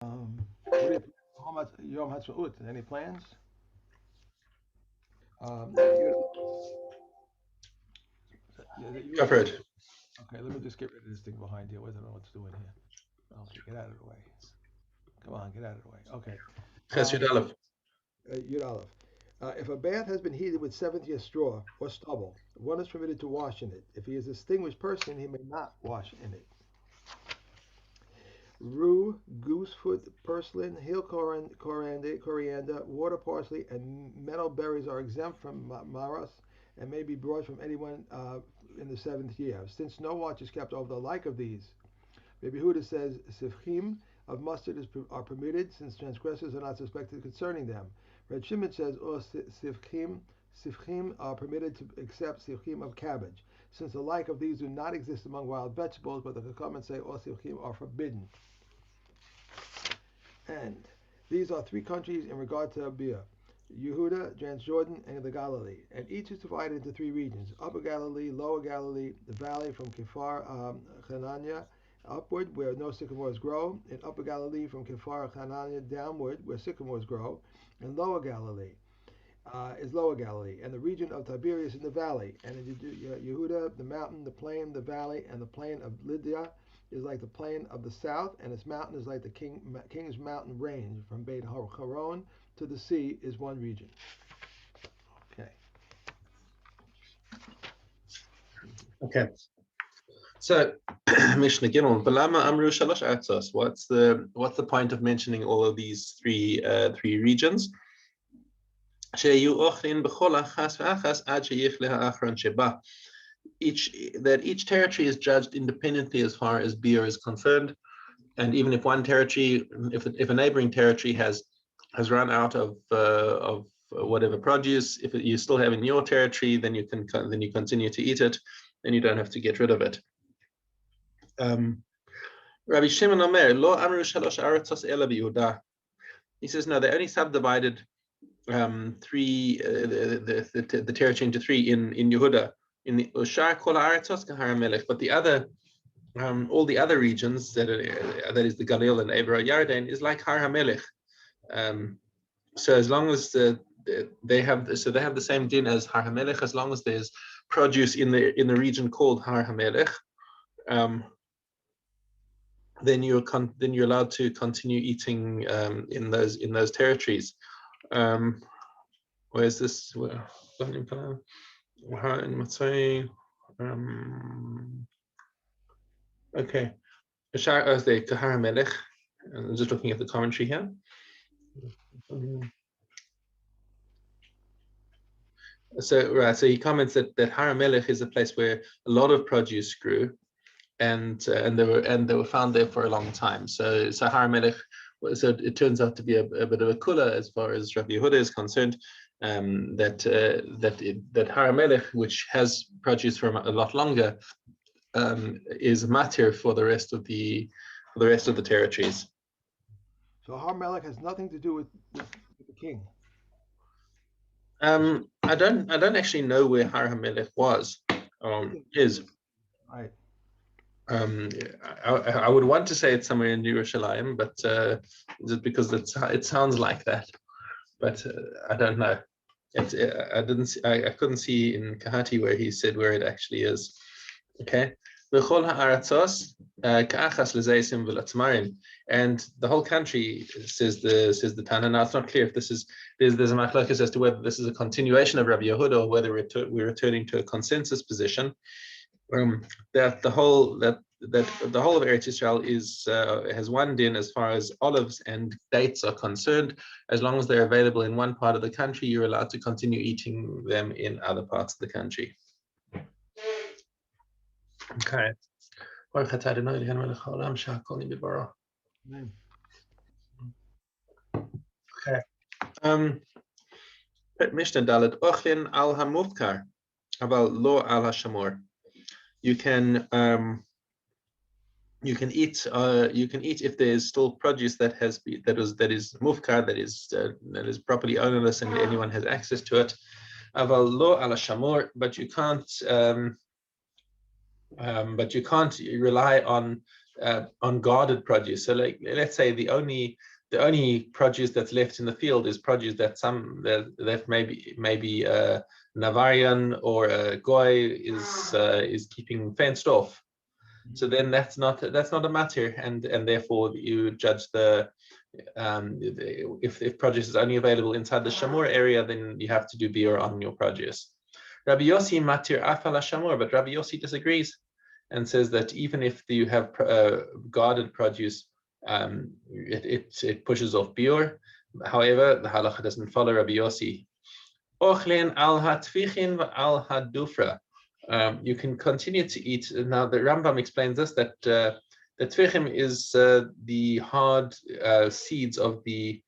What do you, Yom Ha'atzmaut? Any plans? You, you, Go for it. okay, let me just get rid of this thing behind here. I don't know what's doing here. Okay, get out of the way. Come on, get out of the way. Okay. Ches Uh, Yud Aleph. Yud Aleph. If a bath has been heated with 70 straw or stubble, one is permitted to wash in it. If he is a distinguished person, he may not wash in it. Rue, goosefoot, purslane, hill coriander, water parsley, and meadow berries are exempt from maras and may be brought from anyone in the seventh year. Since no watch is kept over the like of these, Rabbi Huda says sifchim of mustard are permitted since transgressors are not suspected concerning them. Red Shimon says sifchim are permitted to accept sifchim of cabbage, since the like of these do not exist among wild vegetables, but the Chachamim say all sifchim are forbidden. And these are three countries in regard to Abia: Yehuda, Transjordan, and the Galilee. And each is divided into three regions: Upper Galilee, Lower Galilee, the valley from Kifar Hanania upward, where no sycamores grow, and Upper Galilee from Kifar Hanania downward, where sycamores grow, and Lower Galilee is Lower Galilee, and the region of Tiberias in the valley, and in Yehuda, the mountain, the plain, the valley, and the plain of Lydia is like the plain of the south, and its mountain is like the king's mountain range. From Beit Haron to the sea is one region. Okay. Okay. So Mishnah Gimel. Balama Amru Shalosh Atzos. What's the point of mentioning all of these three regions? Sheyu Ochlin B'chol Achas V'Achas Ad Sheyifle Ha'achron Sheba. Each territory is judged independently as far as beer is concerned, and even if one territory, if a neighboring territory has run out of whatever produce, if you still have in your territory, then you continue to eat it, then you don't have to get rid of it. Rabbi Shimon Omer, Lo Amru Shalosh Aratzos Ela B'Yehuda. He says no, they only subdivided the territory into three in Yehuda. In the Ushar Kol Aratzos Kahar Melech, but the other all the other regions that is the Galil and Eber Yarden is like Har HaMelech. So as long as they have the same din as Har HaMelech, as long as there's produce in the region called Har HaMelech, then you're allowed to continue eating in those territories. Where's this? Okay. Bashar as the Kahar Melech. I'm just looking at the commentary here. So he comments that Har Melech is a place where a lot of produce grew, and they were found there for a long time. So Har Melech, so it turns out to be a bit of a kula as far as Rabbi Yehuda is concerned. That Har Melech, which has produce for a lot longer, is matir for the rest of the territories. So Har Melech has nothing to do with the king. I don't actually know where Har HaMelech was. Is Right. um, I would want to say it's somewhere in Yerushalayim, but just because it sounds like that, but I don't know. I didn't see, I couldn't see in Kahati where he said where it actually is. Okay. And the whole country, says the Tana. Now it's not clear if there's a machlokes as to whether this is a continuation of Rabbi Yehuda or whether we're returning to a consensus position. That the whole of Eretz Israel has one din as far as olives and dates are concerned. As long as they're available in one part of the country, you're allowed to continue eating them in other parts of the country. Okay. Okay. Mishnah Dalet Ochlin al Hamufkar, about lo al Hashamor. You can eat if there is still produce that is mufkar, that is properly ownerless and anyone has access to it. Aval lo al Hashamor, but you can't rely on unguarded produce. So like, let's say the only produce that's left in the field is produce that maybe Navarian or a Goy is keeping fenced off. So then that's not a matter, and therefore you judge if produce is only available inside the shamur area, then you have to do biur on your produce. Rabbi Yossi matir afala shamur, but Rabbi Yossi disagrees and says that even if you have guarded produce, it pushes off biur. However, the halacha doesn't follow Rabbi Yossi. Ochlen al hatfichin al hadufra. You can continue to eat. Now the Rambam explains this, that the tvichim is the hard seeds of the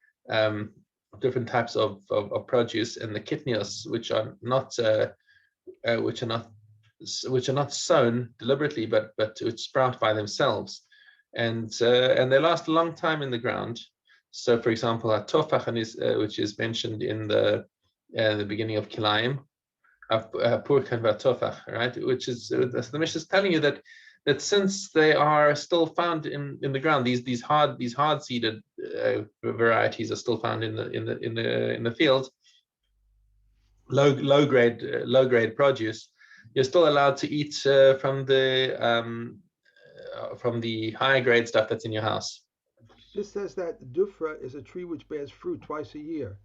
different types of produce, and the kitnios, which are not sown deliberately, but which sprout by themselves, and they last a long time in the ground. So, for example, atofach, which is mentioned in the beginning of Kilayim, Purkan v'atofach, right? Which is the Mishnah is telling you that since they are still found in the ground, these hard seeded varieties are still found in the field. Low grade produce, you're still allowed to eat from the high grade stuff that's in your house. This says that dufra is a tree which bears fruit twice a year,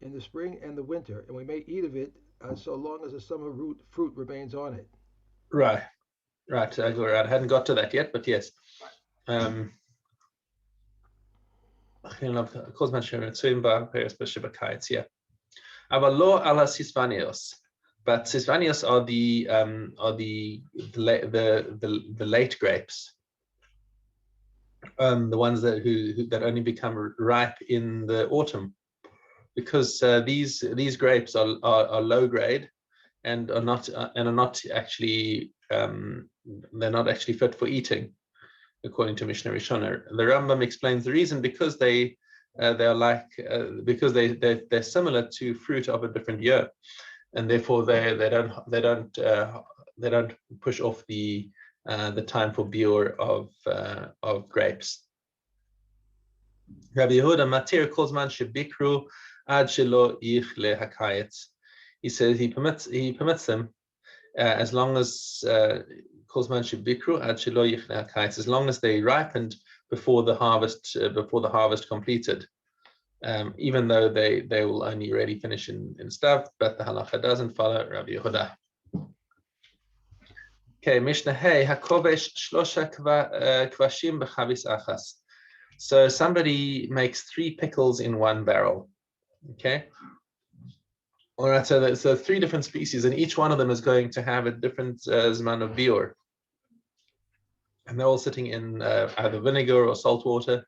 in the spring and the winter, and we may eat of it so long as the summer fruit remains on it. Right. I hadn't got to that yet, but yes. But sisvanios are the late grapes, the ones that only become ripe in the autumn, because these grapes are low grade and are not actually they're not actually fit for eating, according to Mishna Rishona. The Rambam explains the reason, because they're similar to fruit of a different year, and therefore they don't push off the time for biur of grapes. Rabbi Yehuda matir kol zman shebikru ad shelo yichle hakayetz. He says he permits them as long as kol zman shebikru ad shelo yichle hakayetz, as long as they ripened before the harvest completed. Even though they will only really finish in stav, but the halacha doesn't follow Rabbi Yehuda. Okay, Mishnah Hey hakovesh shlosha kvashim b'chavis achas. So somebody makes 3 pickles in 1 barrel. Okay. All right. So 3 different species, and each one of them is going to have a different zman of biur, and they're all sitting in either vinegar or salt water.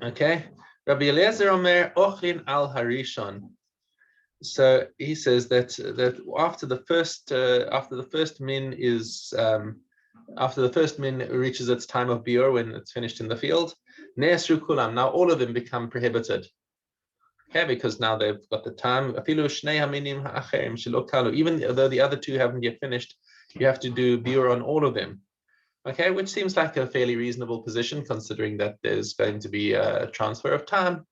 Okay. Rabbi Eliezer Omer ochlin al harishon. So he says that after the first min reaches its time of biur, when it's finished in the field, ne'esru kulam, now all of them become prohibited. Okay, because now they've got the time. Afilu shnei haminim ha'acherim shelo kalu, even though the other 2 haven't yet finished, you have to do biur on all of them. Okay, which seems like a fairly reasonable position, considering that there's going to be a transfer of time.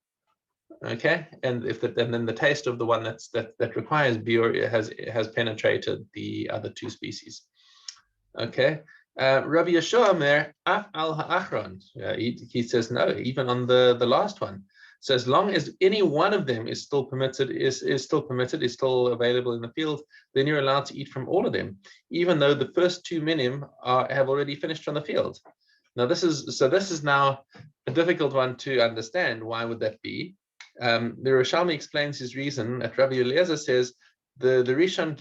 Okay, and then the taste of the one that requires biur has penetrated the other 2 species. Okay, Rabbi Yeshua Mer af al ha'achron. He says no, even on the last one. So as long as any one of them is still permitted, is still available in the field, then you're allowed to eat from all of them, even though the first 2 minim have already finished from the field. Now this is now a difficult one to understand. Why would that be? The Rishalmi explains his reason. At Rabbi Eliezer says the Rishon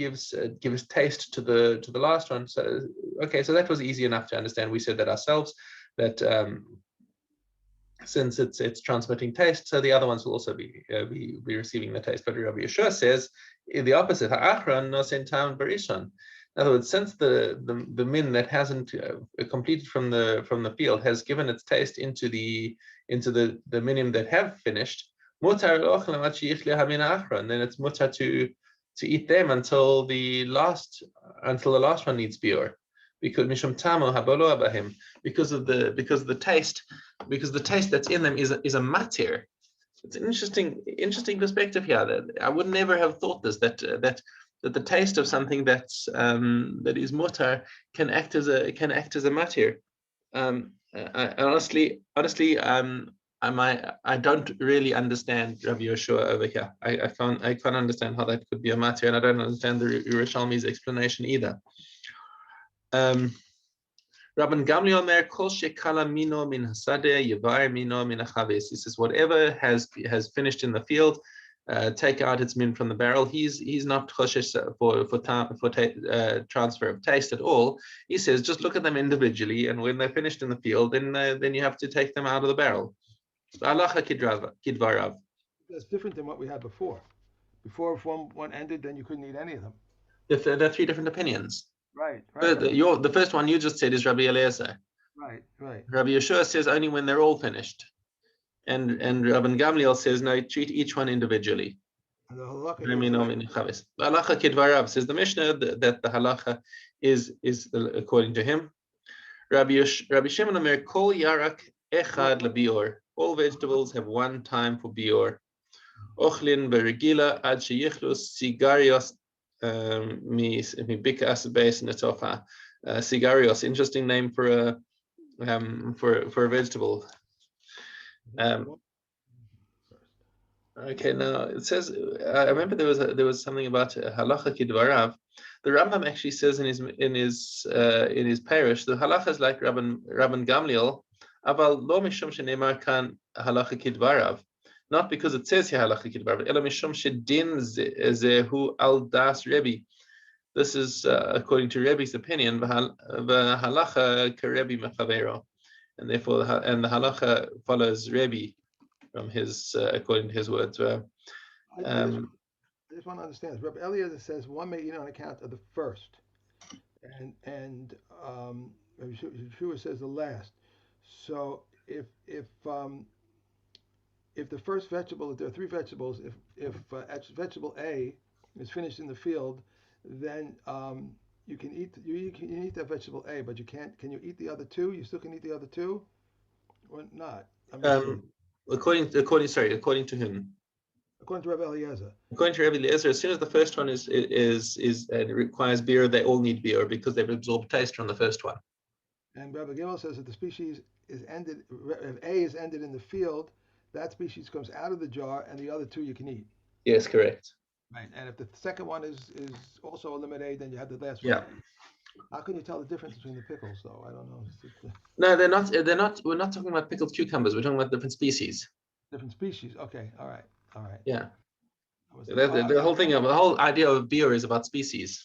gives taste to the last one. So okay, so that was easy enough to understand. We said that ourselves, that since it's transmitting taste, so the other ones will also be receiving the taste. But Rabbi Yeshua says the opposite. Ha'achron nosen tam barishon. In other words, since the min that hasn't completed from the field has given its taste into the minim that have finished, mutar l'ochel then it's mutar to eat them until the last one needs biur. because mishum tamo habalo abahim, because of the taste, because the taste that's in them is a matir. It's an interesting perspective here. That I would never have thought this, that the taste of something that is mutar can act as a matir. I don't really understand Rabbi Yeshua over here. I can't understand how that could be a matir, and I don't understand the Yerushalmi's explanation either. Rabban Gamliel Mer Kol Shekala Mino Min Hasadeh Yevar Mino Min Achaves. He says whatever has finished in the field, take out its min from the barrel. He's not choshesh for transfer of taste at all. He says just look at them individually, and when they're finished in the field, then you have to take them out of the barrel. Halacha kidvarav. That's different than what we had before. Before, if one ended, then you couldn't eat any of them. There are three different opinions. Right. The first one you just said is Rabbi Eliezer. Right. Rabbi Yeshua says only when they're all finished. And Rabban Gamliel says no, treat each one individually. And the halacha Halacha kidvarav, says the Mishnah that the halacha is according to him. Rabbi Shimon Omer kol yarak echad lebior. All vegetables have one time for bior. Ochlin beregila ad sheyichlus sigarios mi bikas beis netocha. Sigarios, interesting name for a vegetable. Okay, now it says. I remember there was something about halacha kidvarav. The Rambam actually says in his parish the halacha is like Rabban Gamliel, aval lo mishum shenemar kan halacha kidvarav, not because it says here halacha kidvarav, elo mishum shedin zehu al das Rebbe. This is according to Rebbe's opinion. Halacha kaRebbe mechavero, and therefore the halacha follows Rebbe from his according to his words. I just want to understand. Rabbi Eliezer says one may eat on account of the first, and Yeshua says the last. So if the first vegetable, if there are three vegetables, if vegetable A is finished in the field, then you can eat that vegetable A, but you can't. Can you eat the other two? You still can eat the other two, or not? According to whom? According to Rabbi Eliezer. According to Rabbi Eliezer, as soon as the first one is and it requires beer, they all need beer because they've absorbed taste from the first one. And Rabbi Gimel says that the species is ended. If A is ended in the field, that species comes out of the jar, and the other two you can eat. Yes, correct. Right. And if the second one is also eliminated, then you have the last one. Yeah. How can you tell the difference between the pickles, though? I don't know. No, they're not. They're not. We're not talking about pickled cucumbers. We're talking about different species. Different species. Okay. All right. Yeah. The whole idea of beer is about species.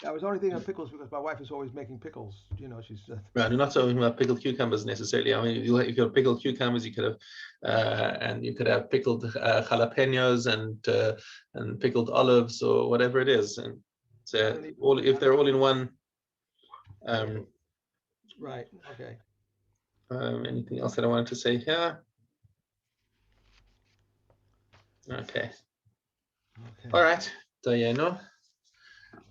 I was only thinking of pickles because my wife is always making pickles. You know, she's. Right. We're not talking about pickled cucumbers necessarily. I mean, if you have pickled cucumbers, you could have, and you could have pickled jalapenos and pickled olives or whatever it is, and so if they're all in one. Right. Okay. Anything else that I wanted to say here? Okay. All right. Dayeno.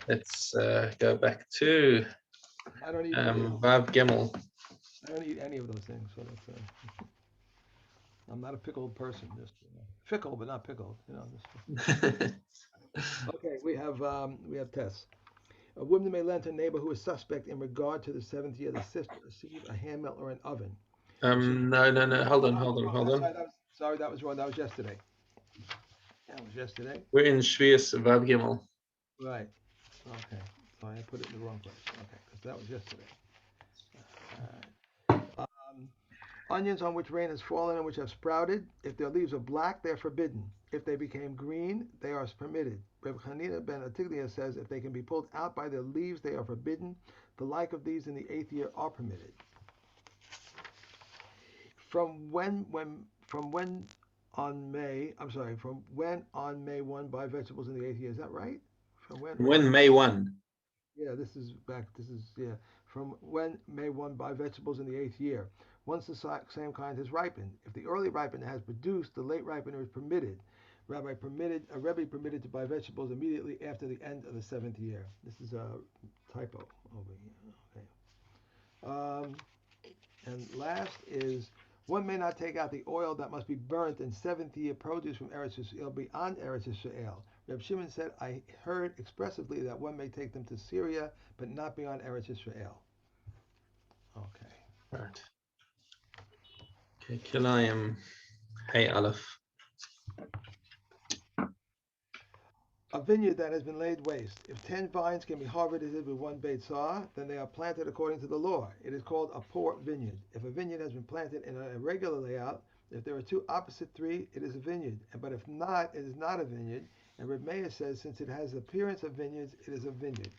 Let's go back to I don't eat Vav Gimel. I don't eat any of those things. So that's, I'm not a pickled person. Just fickle, but not pickled. You know. Okay, we have tests. A woman may lend to a neighbor who is suspect in regard to the seventh year of the sister receive a hand mill or an oven. No. Hold on. Sorry, that was wrong. That was yesterday. That was yesterday. We're in Sheviis Vav Gimel. Right. Okay. So I put it in the wrong place. Okay, because that was yesterday. Onions on which rain has fallen and which have sprouted, if their leaves are black, they are forbidden. If they became green, they are permitted. Reb Chanina ben Atiglia says if they can be pulled out by their leaves, they are forbidden. The like of these in the 8th year are permitted. From when on May 1 buy vegetables in the 8th year. Is that right? From when May 1? Yeah, from when May 1 buy vegetables in the 8th year. Once the same kind has ripened. If the early ripener has produced, the late ripener is permitted. A Rebbe permitted to buy vegetables immediately after the end of the 7th year. This is a typo over here. Okay. Um, and last is one may not take out the oil that must be burnt in seventh year produce from Eretz Yisrael beyond Eretz Yisrael. Reb Shimon said, I heard expressively that one may take them to Syria, but not beyond Eretz Yisrael. Okay. Right. Okay, Kilayim, Hey Aleph. A vineyard that has been laid waste. If 10 vines can be harvested with one beit saw, then they are planted according to the law. It is called a poor vineyard. If a vineyard has been planted in an irregular layout, if there are two opposite trees, it is a vineyard. But if not, it is not a vineyard. And Reb Meir says, since it has the appearance of vineyards, it is a vineyard.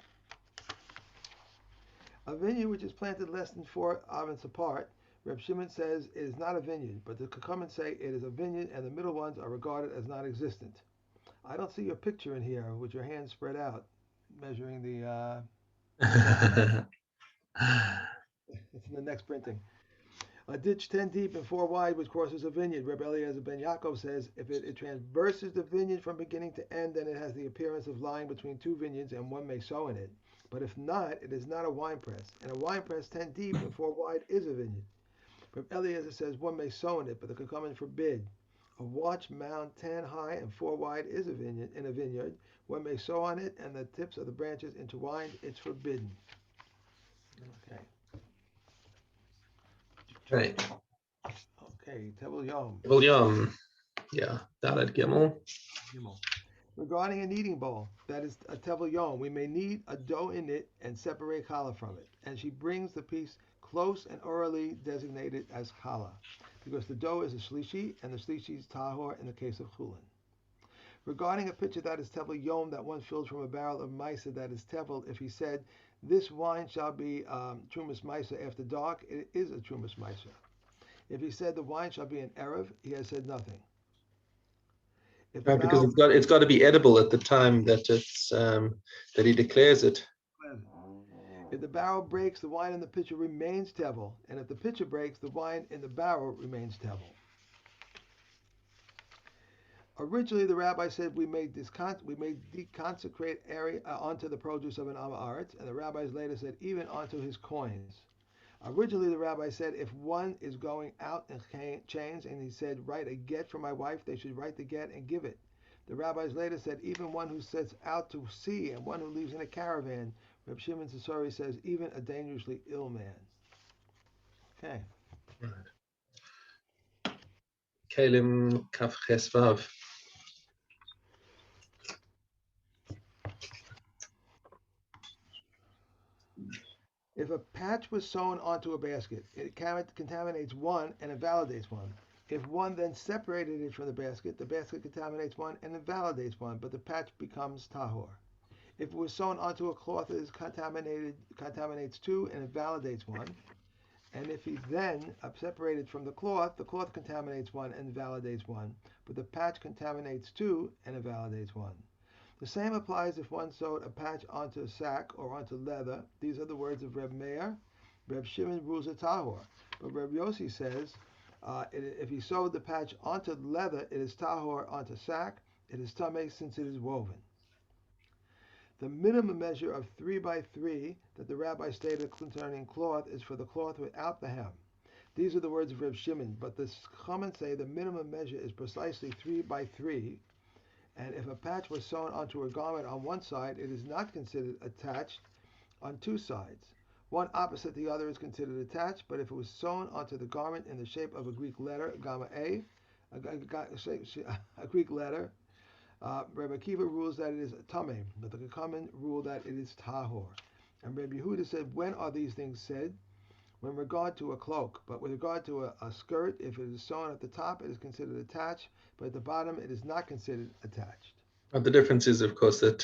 A vineyard which is planted less than 4 avens apart, Reb Shimon says it is not a vineyard, but the Chachamim say it is a vineyard, and the middle ones are regarded as non-existent. I don't see your picture in here with your hands spread out, measuring the. It's in the next printing. A ditch 10 deep and 4 wide, which crosses a vineyard. Reb Eliezer ben Yaakov says if it traverses the vineyard from beginning to end, then it has the appearance of lying between two vineyards, and one may sow in it. But if not, it is not a winepress. And a winepress 10 deep and 4 wide is a vineyard. Reb Eliezer says one may sow in it, but the Chachamim forbid. A watch mound 10 high and 4 wide is a vineyard. In a vineyard, one may sow on it, and the tips of the branches intertwined. It's forbidden. Okay. Right. Okay. Tevel Yom. William. Yeah, Daled Gimel. Regarding a kneading bowl, that is a tevel yom, we may knead a dough in it and separate challah from it. And she brings the piece close and orally designated as challah, because the dough is a shlishi, and the shlishi is tahor in the case of chulin. Regarding a pitcher that is tevel yom, that one fills from a barrel of maisa that is tevel, if he said, this wine shall be trumas maisa after dark, it is a trumas maisa. If he said the wine shall be an erev, he has said nothing. Right, because it's got to be edible at the time that it's that he declares it. If the barrel breaks, the wine in the pitcher remains tevel, and if the pitcher breaks, the wine in the barrel remains tevel. Originally, the rabbi said we may deconsecrate area onto the produce of an am haaretz, and the rabbis later said even onto his coins. Originally, the rabbi said if one is going out in chains and he said, write a get for my wife, they should write the get and give it. The rabbis later said even one who sets out to sea and one who leaves in a caravan. Reb Shimon Sasori says even a dangerously ill man. Okay. Kalim Kaf Chesvav. If a patch was sewn onto a basket, it contaminates one and invalidates one. If one then separated it from the basket contaminates one and invalidates one, but the patch becomes tahor. If it was sewn onto a cloth, it is contaminates two and invalidates one. And if he then separated from the cloth contaminates one and invalidates one, but the patch contaminates two and invalidates one. The same applies if one sewed a patch onto a sack or onto leather. These are the words of Reb Meir. Reb Shimon rules a tahor, but Reb Yossi says if he sewed the patch onto leather, it is tahor. Onto sack, it is tameh since it is woven. The minimum measure of 3 by 3 that the rabbi stated concerning cloth is for the cloth without the hem. These are the words of Reb Shimon, but the Chachamim say the minimum measure is precisely 3 by 3. And if a patch was sewn onto a garment on one side, it is not considered attached on two sides. One opposite the other is considered attached, but if it was sewn onto the garment in the shape of a Greek letter, gamma A, a Greek letter, Rabbi Akiva rules that it is tameh, but the Chachamim rule that it is tahor. And Rabbi Yehuda said, when are these things said? When regard to a cloak, but with regard to a skirt, if it is sewn at the top, it is considered attached, but at the bottom, it is not considered attached. But the difference is, of course, that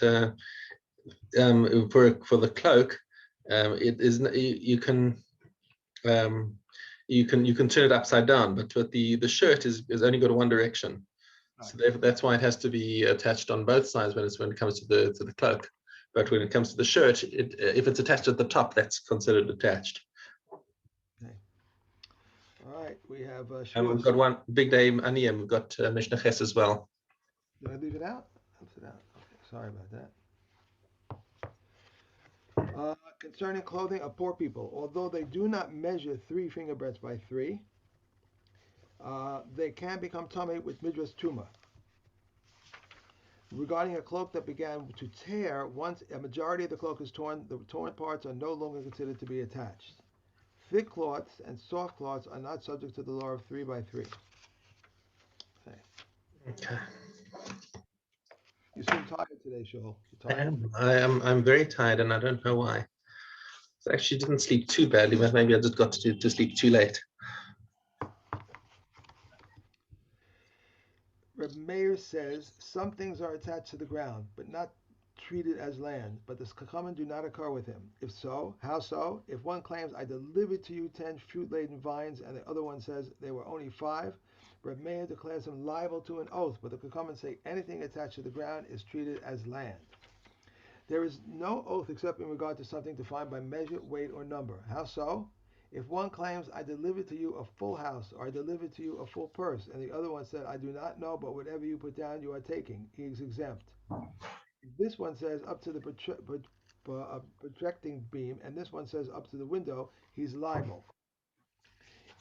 for the cloak, it is you can turn it upside down, but the shirt is only got one direction, right. So that's why it has to be attached on both sides when it comes to the cloak. But when it comes to the shirt, if it's attached at the top, that's considered attached. Okay. All right, we have and we've got one big day Aniyim. We've got Mishna Ches as well. Did I leave it out? I left it out. Okay, sorry about that. Concerning clothing of poor people, although they do not measure 3 fingerbreadths by 3, they can become tummy with midrash tuma. Regarding a cloak that began to tear, once a majority of the cloak is torn, the torn parts are no longer considered to be attached. Thick cloths and soft cloths are not subject to the law of 3 by 3. Okay. Okay. You seem tired today, Shaul. You I tired? am. I'm very tired, and I don't know why. I actually didn't sleep too badly, but maybe I just got to sleep too late. Reb Meir says some things are attached to the ground, but not treated as land. But the Kachamim do not occur with him. If so, how so? If one claims, I delivered to you 10 fruit-laden vines, and the other one says they were only 5, Reb Meir declares him liable to an oath. But the Kachamim say anything attached to the ground is treated as land. There is no oath except in regard to something defined by measure, weight, or number. How so? If one claims, I delivered to you a full house, or I delivered to you a full purse, and the other one said, I do not know, but whatever you put down, you are taking, he is exempt. If this one says up to the projecting beam, and this one says up to the window, he's liable.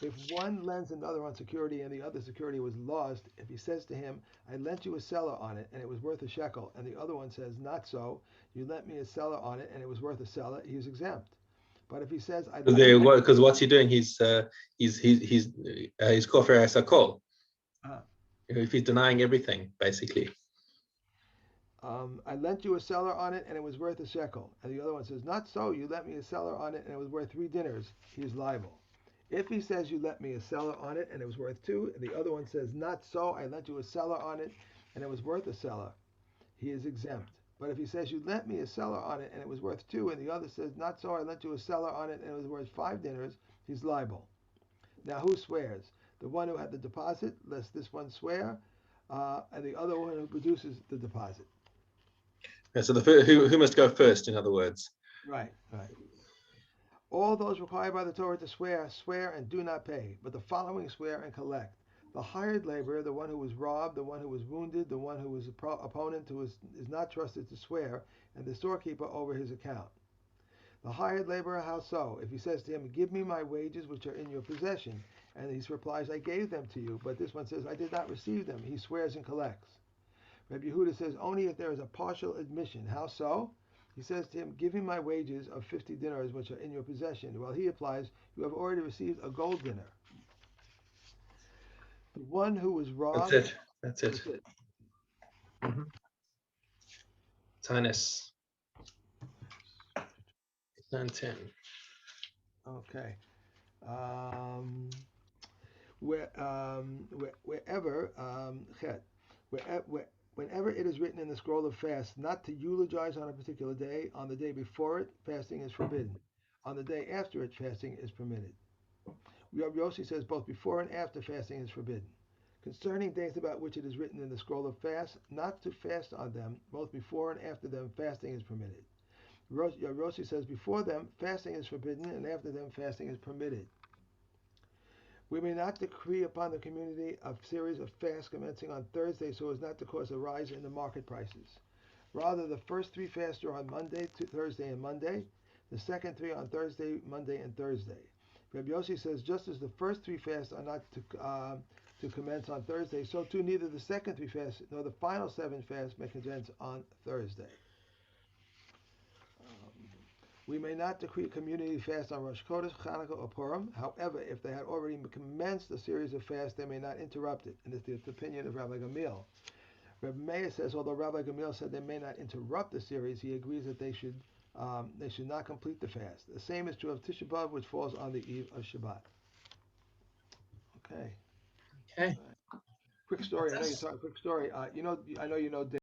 If one lends another on security and the other security was lost, if he says to him, I lent you a cellar on it and it was worth a shekel, and the other one says, not so, you lent me a cellar on it and it was worth a cellar, he is exempt. But if he says, I lent you, Because what's he doing? He's kofar asakol. uh, If he's denying everything, basically. I lent you a cellar on it and it was worth a shekel, and the other one says, not so, you lent me a cellar on it and it was worth 3 dinners, he is liable. If he says, you lent me a cellar on it and it was worth 2, and the other one says, not so, I lent you a cellar on it and it was worth a cellar, he is exempt. But if he says, you lent me a cellar on it and it was worth 2, and the other says, not so, I lent you a cellar on it and it was worth 5 dinners, he's liable. Now, who swears? The one who had the deposit, lest this one swear, and the other one who produces the deposit. Yeah, so who must go first? In other words, Right, right. All those required by the Torah to swear, swear and do not pay, but the following swear and collect. The hired laborer, the one who was robbed, the one who was wounded, the one who was opponent who is not trusted to swear, and the storekeeper over his account. The hired laborer, how so? If he says to him, give me my wages which are in your possession, and he replies, I gave them to you, but this one says, I did not receive them, he swears and collects. Rabbi Yehuda says, only if there is a partial admission. How so? He says to him, give me my wages of 50 dinars which are in your possession. While he applies, you have already received a gold dinar. The one who was that's robbed, it. That's it. that's it. Mm-hmm. Tinus 9:10. Okay. Um, wherever, whenever it is written in the scroll of fast not to eulogize on a particular day, on the day before it, fasting is forbidden. On the day after it, fasting is permitted. Rabbi Yossi says both before and after fasting is forbidden. Concerning days about which it is written in the scroll of fast, not to fast on them, both before and after them, fasting is permitted. Rossi says before them, fasting is forbidden, and after them, fasting is permitted. We may not decree upon the community a series of fasts commencing on Thursday so as not to cause a rise in the market prices. Rather, the first 3 fasts are on Monday, Thursday, and Monday. The second 3 on Thursday, Monday, and Thursday. Rabbi Yossi says just as the first 3 fasts are not to commence on Thursday, so too neither the second 3 fasts nor the final 7 fasts may commence on Thursday. We may not decree community fast on Rosh Chodesh, Chanukah, or Purim. However, if they had already commenced a series of fasts, they may not interrupt it. And it's the opinion of Rabbi Gamliel. Rabbi Meir says, although Rabbi Gamliel said they may not interrupt the series, he agrees that they should not complete the fast. The same is true of Tisha B'Av, which falls on the eve of Shabbat. Okay. Okay. Quick story. I know you're talking. Quick story. I know you know